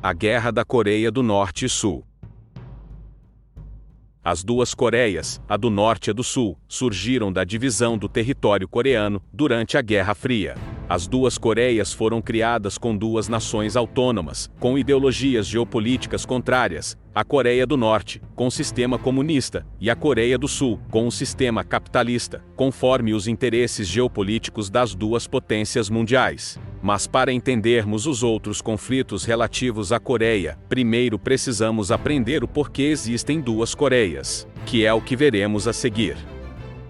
A Guerra da Coreia do Norte e Sul. As duas Coreias, a do Norte e a do Sul, surgiram da divisão do território coreano durante a Guerra Fria. As duas Coreias foram criadas com duas nações autônomas, com ideologias geopolíticas contrárias: a Coreia do Norte, com um sistema comunista, e a Coreia do Sul, com um sistema capitalista, conforme os interesses geopolíticos das duas potências mundiais. Mas para entendermos os outros conflitos relativos à Coreia, primeiro precisamos aprender o porquê existem duas Coreias, que é o que veremos a seguir.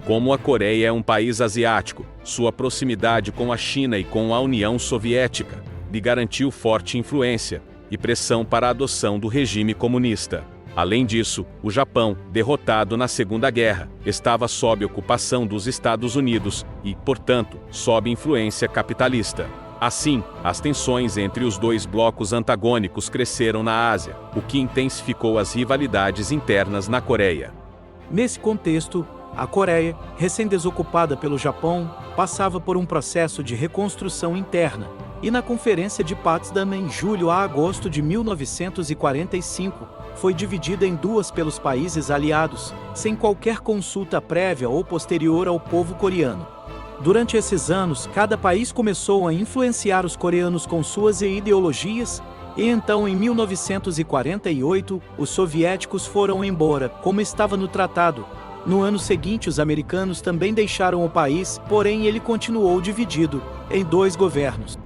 Como a Coreia é um país asiático, sua proximidade com a China e com a União Soviética lhe garantiu forte influência e pressão para a adoção do regime comunista. Além disso, o Japão, derrotado na Segunda Guerra, estava sob ocupação dos Estados Unidos e, portanto, sob influência capitalista. Assim, as tensões entre os dois blocos antagônicos cresceram na Ásia, o que intensificou as rivalidades internas na Coreia. Nesse contexto, a Coreia, recém-desocupada pelo Japão, passava por um processo de reconstrução interna, e na Conferência de Potsdam em julho a agosto de 1945, foi dividida em duas pelos países aliados, sem qualquer consulta prévia ou posterior ao povo coreano. Durante esses anos, cada país começou a influenciar os coreanos com suas ideologias, e então em 1948, os soviéticos foram embora, como estava no tratado. No ano seguinte, os americanos também deixaram o país, porém ele continuou dividido em dois governos.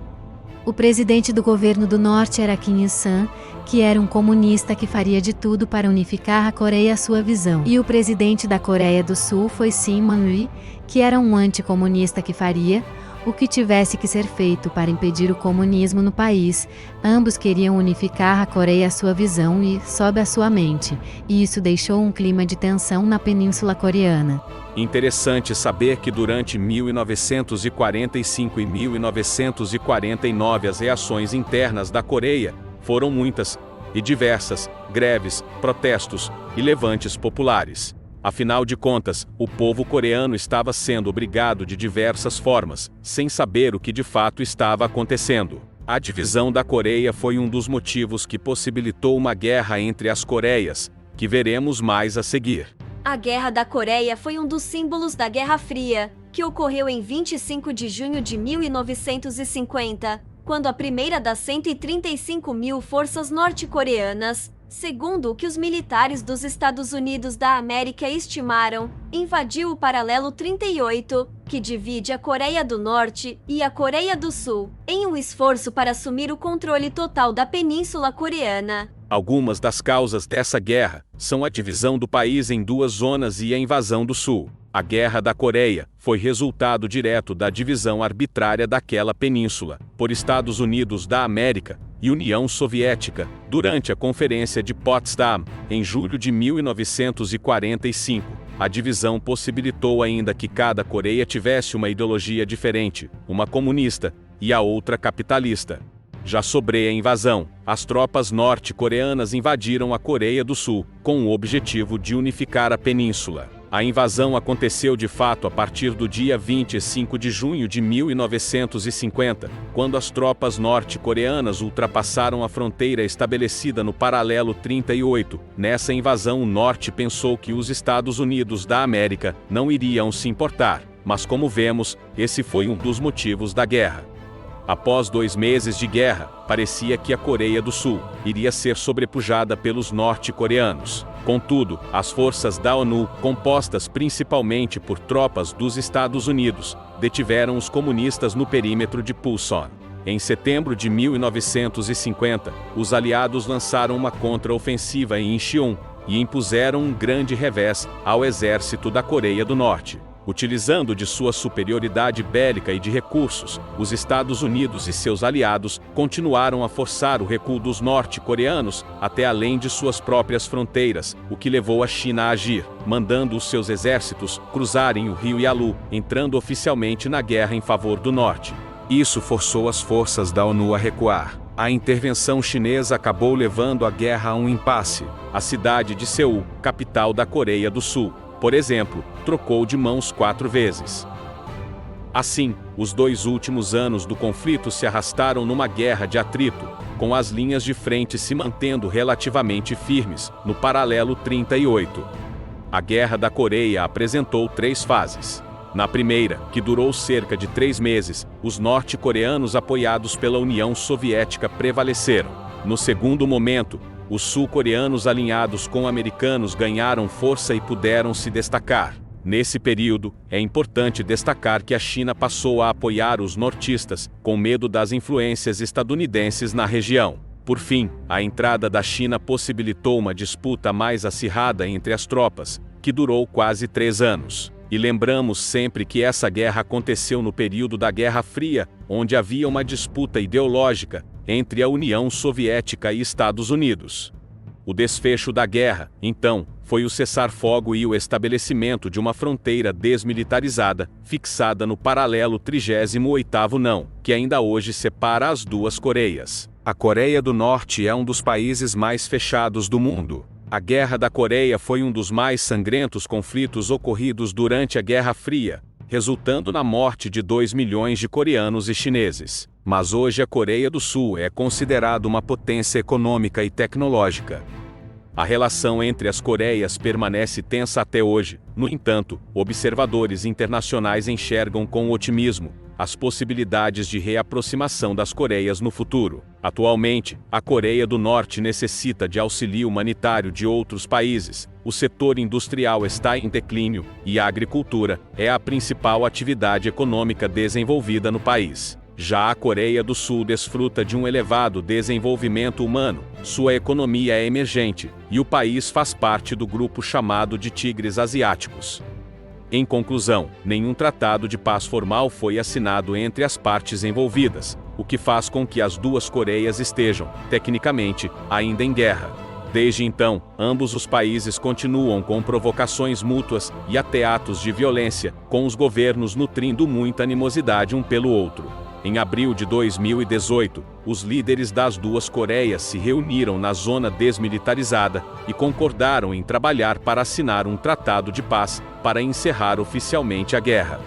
O presidente do governo do Norte era Kim Il-sung, que era um comunista que faria de tudo para unificar a Coreia à sua visão. E o presidente da Coreia do Sul foi Syngman Rhee, que era um anticomunista que faria o que tivesse que ser feito para impedir o comunismo no país. Ambos queriam unificar a Coreia à sua visão e sob a sua mente, e isso deixou um clima de tensão na Península Coreana. Interessante saber que durante 1945 e 1949 as reações internas da Coreia foram muitas e diversas: greves, protestos e levantes populares. Afinal de contas, o povo coreano estava sendo obrigado de diversas formas, sem saber o que de fato estava acontecendo. A divisão da Coreia foi um dos motivos que possibilitou uma guerra entre as Coreias, que veremos mais a seguir. A Guerra da Coreia foi um dos símbolos da Guerra Fria, que ocorreu em 25 de junho de 1950, quando a primeira das 135 mil forças norte-coreanas, segundo o que os militares dos Estados Unidos da América estimaram, invadiu o paralelo 38, que divide a Coreia do Norte e a Coreia do Sul, em um esforço para assumir o controle total da Península Coreana. Algumas das causas dessa guerra são a divisão do país em duas zonas e a invasão do Sul. A Guerra da Coreia foi resultado direto da divisão arbitrária daquela península por Estados Unidos da América e União Soviética durante a Conferência de Potsdam, em julho de 1945. A divisão possibilitou ainda que cada Coreia tivesse uma ideologia diferente, uma comunista e a outra capitalista. Já sobre a invasão, as tropas norte-coreanas invadiram a Coreia do Sul, com o objetivo de unificar a península. A invasão aconteceu de fato a partir do dia 25 de junho de 1950, quando as tropas norte-coreanas ultrapassaram a fronteira estabelecida no paralelo 38. Nessa invasão, o Norte pensou que os Estados Unidos da América não iriam se importar, mas como vemos, esse foi um dos motivos da guerra. Após 2 meses de guerra, parecia que a Coreia do Sul iria ser sobrepujada pelos norte-coreanos. Contudo, as forças da ONU, compostas principalmente por tropas dos Estados Unidos, detiveram os comunistas no perímetro de Pusan. Em setembro de 1950, os aliados lançaram uma contra-ofensiva em Incheon e impuseram um grande revés ao exército da Coreia do Norte. Utilizando de sua superioridade bélica e de recursos, os Estados Unidos e seus aliados continuaram a forçar o recuo dos norte-coreanos até além de suas próprias fronteiras, o que levou a China a agir, mandando os seus exércitos cruzarem o rio Yalu, entrando oficialmente na guerra em favor do norte. Isso forçou as forças da ONU a recuar. A intervenção chinesa acabou levando a guerra a um impasse. A cidade de Seul, capital da Coreia do Sul, por exemplo, trocou de mãos 4 vezes. Assim, os 2 últimos anos do conflito se arrastaram numa guerra de atrito, com as linhas de frente se mantendo relativamente firmes, no paralelo 38. A Guerra da Coreia apresentou 3 fases. Na primeira, que durou cerca de 3 meses, os norte-coreanos apoiados pela União Soviética prevaleceram. No segundo momento, os sul-coreanos alinhados com americanos ganharam força e puderam se destacar. Nesse período, é importante destacar que a China passou a apoiar os nortistas, com medo das influências estadunidenses na região. Por fim, a entrada da China possibilitou uma disputa mais acirrada entre as tropas, que durou quase 3 anos. E lembramos sempre que essa guerra aconteceu no período da Guerra Fria, onde havia uma disputa ideológica entre a União Soviética e Estados Unidos. O desfecho da guerra, então, foi o cessar-fogo e o estabelecimento de uma fronteira desmilitarizada, fixada no paralelo 38º não, que ainda hoje separa as duas Coreias. A Coreia do Norte é um dos países mais fechados do mundo. A Guerra da Coreia foi um dos mais sangrentos conflitos ocorridos durante a Guerra Fria, resultando na morte de 2 milhões de coreanos e chineses. Mas hoje a Coreia do Sul é considerada uma potência econômica e tecnológica. A relação entre as Coreias permanece tensa até hoje. No entanto, observadores internacionais enxergam com otimismo as possibilidades de reaproximação das Coreias no futuro. Atualmente, a Coreia do Norte necessita de auxílio humanitário de outros países, o setor industrial está em declínio e a agricultura é a principal atividade econômica desenvolvida no país. Já a Coreia do Sul desfruta de um elevado desenvolvimento humano, sua economia é emergente, e o país faz parte do grupo chamado de Tigres Asiáticos. Em conclusão, nenhum tratado de paz formal foi assinado entre as partes envolvidas, o que faz com que as duas Coreias estejam, tecnicamente, ainda em guerra. Desde então, ambos os países continuam com provocações mútuas e até atos de violência, com os governos nutrindo muita animosidade um pelo outro. Em abril de 2018, os líderes das duas Coreias se reuniram na zona desmilitarizada e concordaram em trabalhar para assinar um tratado de paz para encerrar oficialmente a guerra.